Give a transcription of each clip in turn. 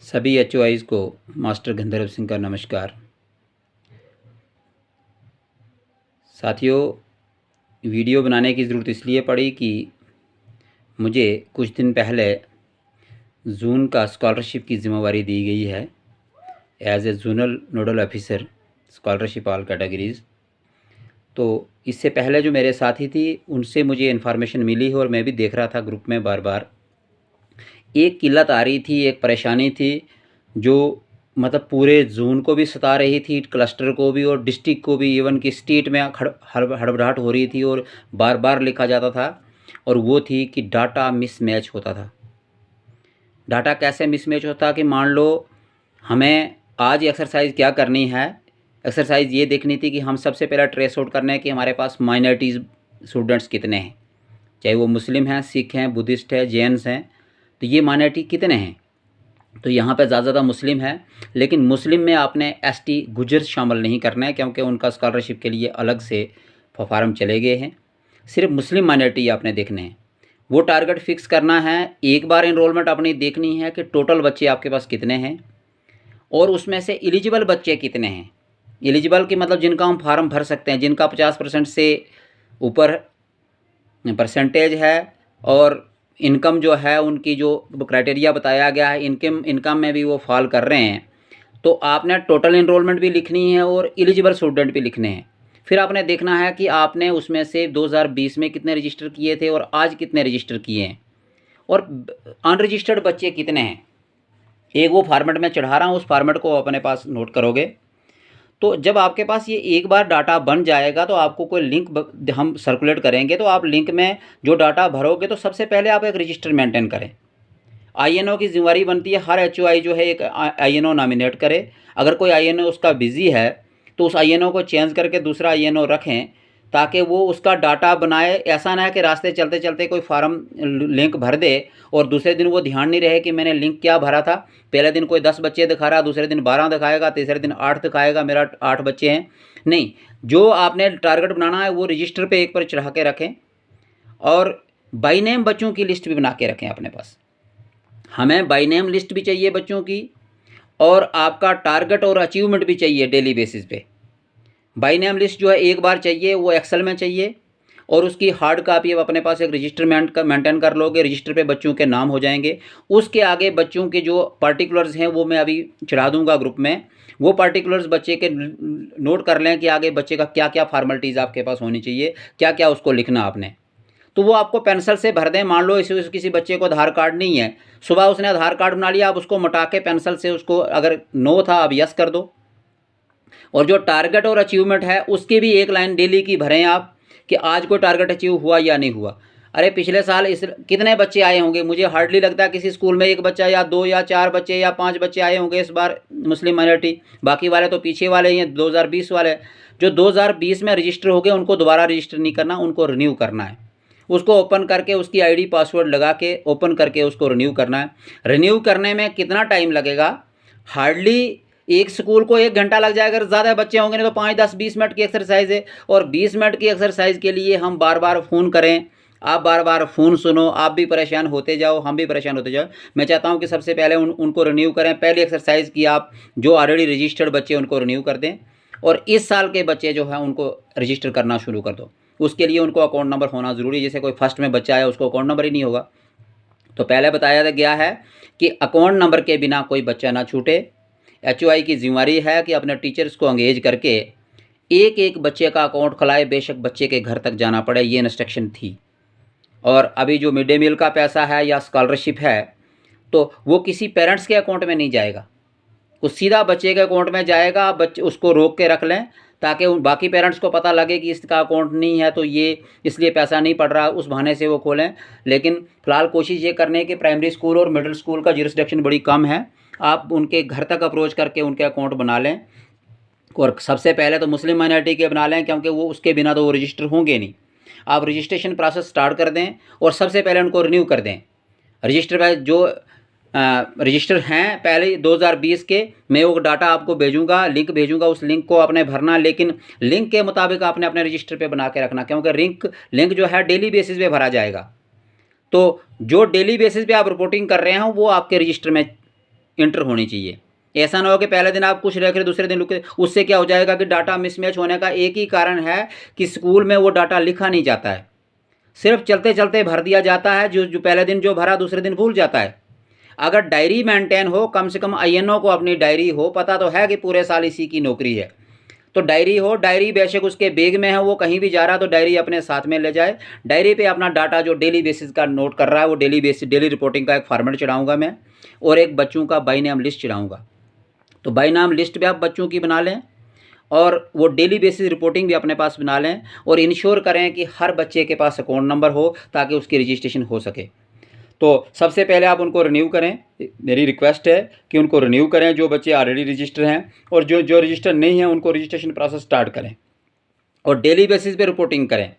सभी एचओआईज़ को मास्टर गंधर्व सिंह का नमस्कार। साथियों, वीडियो बनाने की ज़रूरत इसलिए पड़ी कि मुझे कुछ दिन पहले जून का स्कॉलरशिप की ज़िम्मेवारी दी गई है as a zonal nodal officer scholarship all categories. तो इससे पहले जो मेरे साथी थी उनसे मुझे इन्फॉर्मेशन मिली है और मैं भी देख रहा था ग्रुप में बार बार एक किल्लत आ रही थी, एक परेशानी थी जो मतलब पूरे ज़ोन को भी सता रही थी, क्लस्टर को भी और डिस्ट्रिक्ट को भी, इवन कि स्टेट में हड़बड़ाहट हो रही थी और बार बार लिखा जाता था। और वो थी कि डाटा मिसमैच होता था। डाटा कैसे मिसमैच होता कि मान लो हमें आज एक्सरसाइज क्या करनी है, एक्सरसाइज ये देखनी थी कि हम सबसे पहले ट्रेस आउट करना है कि हमारे पास माइनॉरिटीज़ स्टूडेंट्स कितने हैं, चाहे वो मुस्लिम हैं, सिख हैं, बुद्धिस्ट हैं, जैन्स हैं, तो ये माइनॉरिटी कितने हैं। तो यहाँ पे ज़्यादा मुस्लिम है, लेकिन मुस्लिम में आपने एसटी गुजर शामिल नहीं करना है क्योंकि उनका स्कॉलरशिप के लिए अलग से फॉर्म चले गए हैं। सिर्फ मुस्लिम माइनॉरिटी आपने देखने हैं, वो टारगेट फिक्स करना है। एक बार इनरोलमेंट अपनी देखनी है कि टोटल बच्चे आपके पास कितने हैं और उसमें से एलिजिबल बच्चे कितने हैं। एलिजिबल की मतलब जिनका हम फार्म भर सकते हैं, जिनका 50% से ऊपर परसेंटेज है और इनकम जो है उनकी जो क्राइटेरिया बताया गया है इनकम में भी वो फॉल कर रहे हैं। तो आपने टोटल इनरोलमेंट भी लिखनी है और एलिजिबल स्टूडेंट भी लिखने हैं। फिर आपने देखना है कि आपने उसमें से 2020 में कितने रजिस्टर किए थे और आज कितने रजिस्टर किए हैं और अनरजिस्टर्ड बच्चे कितने हैं। एक वो फॉर्मेट में चढ़ा रहा हूँ, उस फॉर्मेट को अपने पास नोट करोगे। तो जब आपके पास ये एक बार डाटा बन जाएगा तो आपको कोई लिंक हम सर्कुलेट करेंगे, तो आप लिंक में जो डाटा भरोगे तो सबसे पहले आप एक रजिस्टर मेंटेन करें। आईएनओ की जिम्मेवारी बनती है हर एचओआई जो है एक आईएनओ नॉमिनेट करे। अगर कोई आईएनओ उसका बिजी है तो उस आईएनओ को चेंज करके दूसरा आईएनओ रखें ताकि वो उसका डाटा बनाए। ऐसा ना है कि रास्ते चलते चलते कोई फार्म लिंक भर दे और दूसरे दिन वो ध्यान नहीं रहे कि मैंने लिंक क्या भरा था। पहले दिन कोई 10 बच्चे दिखा रहा, दूसरे दिन 12 दिखाएगा, तीसरे दिन 8 दिखाएगा, मेरा 8 बच्चे हैं। नहीं, जो आपने टारगेट बनाना है वो रजिस्टर पे एक पर चढ़ा के रखें और बाई नेम बच्चों की लिस्ट भी बना के रखें अपने पास। हमें बाई नेम लिस्ट भी चाहिए बच्चों की और आपका टारगेट और अचीवमेंट भी चाहिए डेली बेसिस पे। बाई नेम लिस्ट जो है एक बार चाहिए, वो एक्सेल में चाहिए और उसकी हार्ड कापी अब अपने पास एक रजिस्टर मेंटेन कर लोगे। रजिस्टर पे बच्चों के नाम हो जाएंगे। उसके आगे बच्चों के जो पर्टिकुलर्स हैं वो मैं अभी चढ़ा दूंगा ग्रुप में। वो पर्टिकुलर्स बच्चे के नोट कर लें कि आगे बच्चे का क्या क्या फॉर्मेलिटीज़ आपके पास होनी चाहिए, क्या क्या उसको लिखना आपने। तो वो आपको पेंसिल से भर दें। मान लो इस किसी बच्चे को आधार कार्ड नहीं है, सुबह उसने आधार कार्ड बना लिया, आप उसको मटा के पेंसिल से उसको अगर नो था अब यस कर दो। और जो टारगेट और अचीवमेंट है उसकी भी एक लाइन डेली की भरें आप कि आज कोई टारगेट अचीव हुआ या नहीं हुआ। अरे पिछले साल इस कितने बच्चे आए होंगे, मुझे हार्डली लगता है किसी स्कूल में एक बच्चा या 2 या 4 बच्चे या 5 बच्चे आए होंगे इस बार मुस्लिम माइनॉरिटी। बाकी वाले तो पीछे वाले ही हैं 2020 वाले। जो 2020 में रजिस्टर हो गए उनको दोबारा रजिस्टर नहीं करना, उनको रिन्यू करना है। उसको ओपन करके उसकी आईडी पासवर्ड लगा के ओपन करके उसको रिन्यू करना है। रिन्यू करने में कितना टाइम लगेगा, हार्डली एक स्कूल को 1 घंटा लग जाएगा। अगर ज़्यादा बच्चे होंगे नहीं तो 5, 10, 20 मिनट की एक्सरसाइज है। और 20 मिनट की एक्सरसाइज के लिए हम बार बार फ़ोन करें, आप बार बार फ़ोन सुनो, आप भी परेशान होते जाओ, हम भी परेशान होते जाओ। मैं चाहता हूं कि सबसे पहले उनको रिन्यू करें। पहली एक्सरसाइज की आप जो ऑलरेडी रजिस्टर्ड बच्चे उनको रिन्यू कर दें और इस साल के बच्चे जो हैं उनको रजिस्टर करना शुरू कर दो। उसके लिए उनको अकाउंट नंबर होना ज़रूरी है। जैसे कोई फर्स्ट में बच्चा आया उसको अकाउंट नंबर ही नहीं होगा, तो पहले बताया गया है कि अकाउंट नंबर के बिना कोई बच्चा ना छूटे। एचओआई की जिम्मेवारी है कि अपने टीचर्स को एंगेज करके एक एक बच्चे का अकाउंट खुलाए, बेशक बच्चे के घर तक जाना पड़े, ये इंस्ट्रक्शन थी। और अभी जो मिड डे मील का पैसा है या स्कॉलरशिप है तो वो किसी पेरेंट्स के अकाउंट में नहीं जाएगा, वो सीधा बच्चे के अकाउंट में जाएगा। आप बच्चे उसको रोक के रख लें ताकि उन बाकी पेरेंट्स को पता लगे कि इसका अकाउंट नहीं है तो ये इसलिए पैसा नहीं पड़ रहा, उस बहाने से वो खोलें। लेकिन फ़िलहाल कोशिश ये करने की प्राइमरी स्कूल और मिडिल स्कूल का जुरिस्डिक्शन बड़ी कम है, आप उनके घर तक अप्रोच करके उनके अकाउंट बना लें। और सबसे पहले तो मुस्लिम माइनॉरिटी के बना लें क्योंकि वो उसके बिना तो वो रजिस्टर होंगे नहीं। आप रजिस्ट्रेशन प्रोसेस स्टार्ट कर दें और सबसे पहले उनको रिन्यू कर दें। रजिस्टर पर जो रजिस्टर हैं पहले 2020 के, मैं वो डाटा आपको भेजूंगा, लिंक भेजूंगा, उस लिंक को आपने भरना। लेकिन लिंक के मुताबिक आपने अपने रजिस्टर पे बना के रखना क्योंकि लिंक जो है डेली बेसिस पे भरा जाएगा। तो जो डेली बेसिस पे आप रिपोर्टिंग कर रहे हैं वो आपके रजिस्टर में इंटर होनी चाहिए। ऐसा ना हो कि पहले दिन आप कुछ रख रहे दूसरे दिन रुके। उससे क्या हो जाएगा कि डाटा मिसमैच होने का एक ही कारण है कि स्कूल में वो डाटा लिखा नहीं जाता है, सिर्फ चलते चलते भर दिया जाता है। जो पहले दिन जो भरा दूसरे दिन भूल जाता है। अगर डायरी मेंटेन हो, कम से कम आईएनओ को अपनी डायरी हो, पता तो है कि पूरे साल इसी की नौकरी है, तो डायरी हो, डायरी बेशक उसके बैग में है, वो कहीं भी जा रहा है तो डायरी अपने साथ में ले जाए। डायरी पे अपना डाटा जो डेली बेसिस का नोट कर रहा है वो डेली रिपोर्टिंग का एक फॉर्मेट चढ़ाऊंगा मैं, और एक बच्चों का बाई नेम लिस्ट चढ़ाऊंगा। तो बाई नाम लिस्ट भी आप बच्चों की बना लें और वो डेली बेसिस रिपोर्टिंग भी अपने पास बना लें, और इंश्योर करें कि हर बच्चे के पास अकाउंट नंबर हो ताकि उसकी रजिस्ट्रेशन हो सके। तो सबसे पहले आप उनको रिन्यू करें, मेरी रिक्वेस्ट है कि उनको रिन्यू करें जो बच्चे ऑलरेडी रजिस्टर हैं, और जो रजिस्टर नहीं हैं उनको रजिस्ट्रेशन प्रोसेस स्टार्ट करें और डेली बेसिस पे रिपोर्टिंग करें।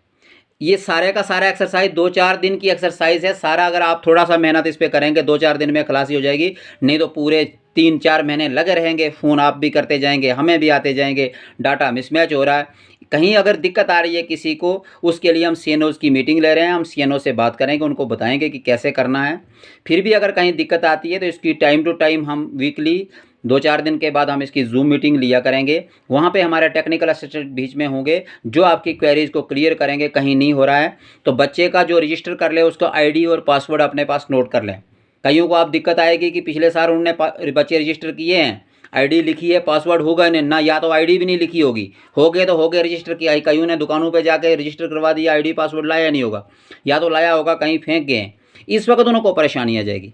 ये सारे का सारा एक्सरसाइज 2-4 दिन की एक्सरसाइज है सारा। अगर आप थोड़ा सा मेहनत इस पर करेंगे 2-4 दिन में खलासी हो जाएगी, नहीं तो पूरे 3-4 महीने लगे रहेंगे। फ़ोन आप भी करते जाएंगे, हमें भी आते जाएंगे, डाटा मिसमैच हो रहा है। कहीं अगर दिक्कत आ रही है किसी को, उसके लिए हम सीएनओज़ की मीटिंग ले रहे हैं, हम सीएनओ से बात करेंगे, उनको बताएंगे कि कैसे करना है। फिर भी अगर कहीं दिक्कत आती है तो इसकी टाइम टू टाइम हम वीकली 2-4 दिन के बाद हम इसकी जूम मीटिंग लिया करेंगे। वहाँ पे हमारे टेक्निकल असिस्टेंट बीच में होंगे जो आपकी क्वेरीज़ को क्लियर करेंगे। कहीं नहीं हो रहा है तो बच्चे का जो रजिस्टर कर ले उसका आईडी और पासवर्ड अपने पास नोट कर लें। कईयों को आप दिक्कत आएगी कि पिछले साल उन्होंने बच्चे रजिस्टर किए हैं, आईडी लिखी है, पासवर्ड होगा नहीं ना, या तो आईडी भी नहीं लिखी होगी, हो गए तो हो गए रजिस्टर किया। कईयों ने दुकानों पे जाके रजिस्टर करवा दिया, आईडी पासवर्ड लाया नहीं होगा, या तो लाया होगा कहीं फेंक गए। इस वक्त उनको परेशानी आ जाएगी।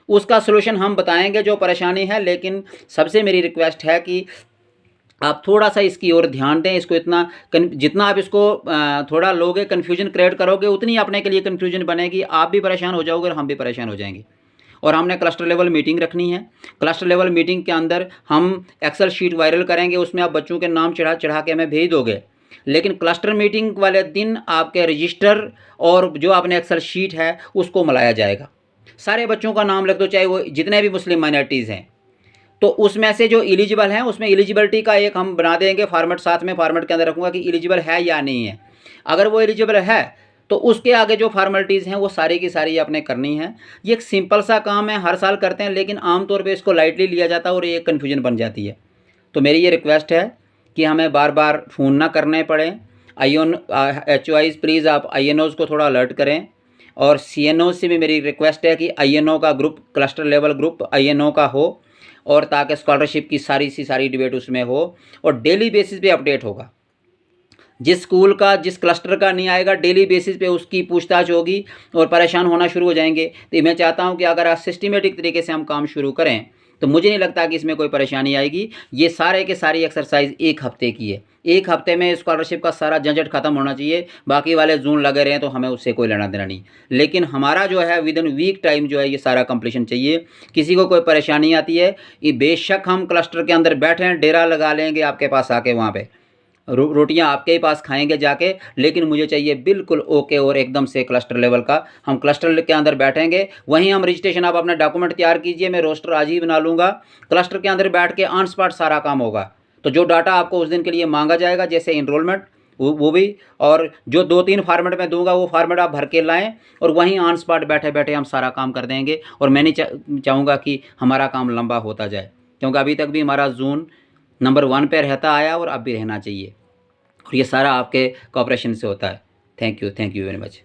उसका सलूशन हम बताएंगे जो परेशानी है, लेकिन सबसे मेरी रिक्वेस्ट है कि आप थोड़ा सा इसकी ओर ध्यान दें। इसको इतना जितना आप इसको थोड़ा लोगे, कन्फ्यूजन क्रिएट करोगे, उतनी अपने के लिए कन्फ्यूजन बनेगी, आप भी परेशान हो जाओगे और हम भी परेशान हो जाएंगे। और हमने क्लस्टर लेवल मीटिंग रखनी है। क्लस्टर लेवल मीटिंग के अंदर हम एक्सेल शीट वायरल करेंगे, उसमें आप बच्चों के नाम चढ़ा के हमें भेज दोगे। लेकिन क्लस्टर मीटिंग वाले दिन आपके रजिस्टर और जो आपने एक्सेल शीट है उसको मिलाया जाएगा। सारे बच्चों का नाम लिख दो, चाहे वो जितने भी मुस्लिम माइनॉरिटीज़ हैं। तो उसमें से जो एलिजिबल हैं उसमें एलिजिबिलिटी का एक हम बना देंगे फॉर्मेट, साथ में फॉर्मेट के अंदर रखूँगा कि एलिजिबल है या नहीं है। अगर वो एलिजिबल है तो उसके आगे जो फॉर्मेलिटीज़ हैं वो सारी की सारी आपने करनी है। ये एक सिंपल सा काम है, हर साल करते हैं, लेकिन आमतौर पे इसको लाइटली लिया जाता है और ये कन्फ्यूजन बन जाती है। तो मेरी ये रिक्वेस्ट है कि हमें बार बार फ़ोन ना करने पड़े। HOIs प्लीज़ आप INOs को थोड़ा अलर्ट करें, और CNO से भी मेरी रिक्वेस्ट है कि INO का group, cluster level group INO का हो, और ताकि स्कॉलरशिप की सारी डिबेट उसमें हो और डेली बेसिस पे अपडेट होगा। जिस स्कूल का, जिस क्लस्टर का नहीं आएगा, डेली बेसिस पे उसकी पूछताछ होगी और परेशान होना शुरू हो जाएंगे। तो मैं चाहता हूं कि अगर आप सिस्टमेटिक तरीके से हम काम शुरू करें तो मुझे नहीं लगता कि इसमें कोई परेशानी आएगी। ये सारे के सारी एक्सरसाइज 1 हफ्ते की है। 1 हफ्ते में स्कॉलरशिप का सारा झंझट खत्म होना चाहिए। बाकी वाले जून लगे रहे तो हमें उससे कोई लेना देना नहीं, लेकिन हमारा जो है विद इन वीक टाइम जो है ये सारा कंप्लीशन चाहिए। किसी को कोई परेशानी आती है, ये बेशक हम क्लस्टर के अंदर बैठें, डेरा लगा लेंगे आपके पास आके, वहाँ पे रोटियां आपके ही पास खाएंगे जाके, लेकिन मुझे चाहिए बिल्कुल ओके और एकदम से क्लस्टर लेवल का। हम क्लस्टर के अंदर बैठेंगे, वहीं हम रजिस्ट्रेशन, आप अपना डॉक्यूमेंट तैयार कीजिए, मैं रोस्टर आज ही बना लूँगा। क्लस्टर के अंदर बैठ के ऑन स्पॉट सारा काम होगा। तो जो डाटा आपको उस दिन के लिए मांगा जाएगा, जैसे इनरोलमेंट, वो भी, और जो 2-3 फार्मेट में दूंगा वो फार्मेट आप भर के लाएँ और वहीं ऑन स्पॉट बैठे बैठे हम सारा काम कर देंगे। और मैं नहीं चाहूँगा कि हमारा काम लंबा होता जाए, क्योंकि अभी तक भी हमारा जून नंबर 1 पे रहता आया और अब भी रहना चाहिए, और ये सारा आपके कोऑपरेशन से होता है। Thank you very much.